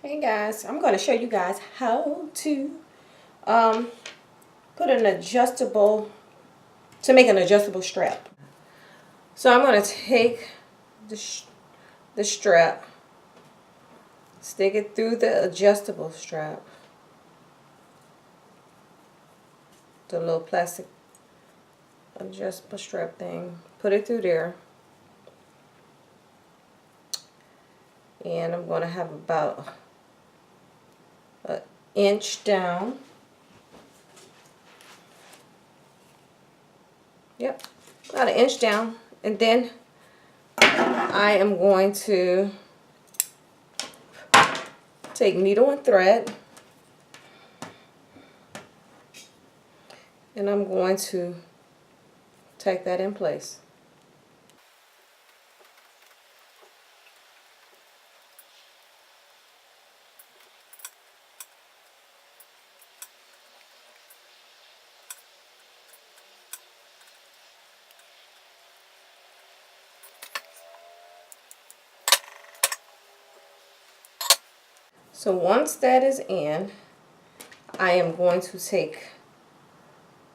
Hey guys, I'm going to show you guys how to put an adjustable, to make an adjustable strap. So I'm going to take the strap, stick it through the adjustable strap, the little plastic adjustable strap thing, put it through there, and I'm going to have about an inch down. Yep, about an inch down, and then I am going to take needle and thread, and I'm going to take that in place. So once that is in, I am going to take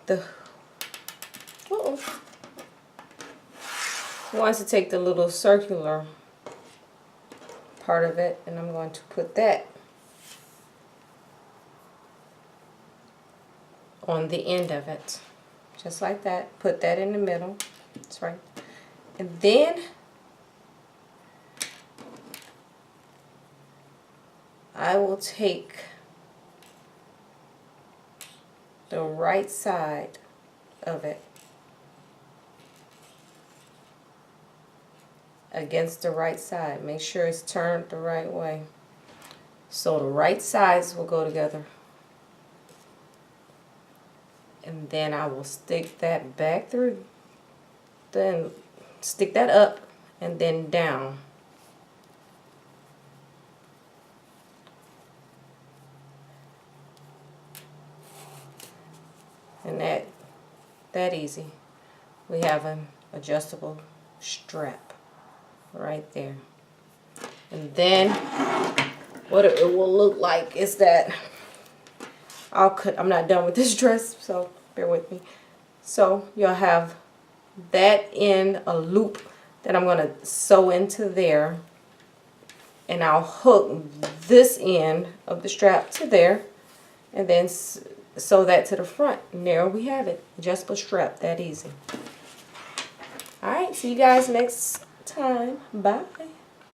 the little circular part of it, and I'm going to put that on the end of it, just like that. Put that in the middle. That's right. And then I will take the right side of it against the right side. Make sure it's turned the right way. So the right sides will go together. And then I will stick that back through, then stick that up and then down. And that easy. We have an adjustable strap right there. And then what it will look like is that I'm not done with this dress, so bear with me. So you'll have that in a loop that I'm going to sew into there, and I'll hook this end of the strap to there, and then sew that to the front, and there we have it. Adjustable strap, that easy. Alright, see you guys next time. Bye.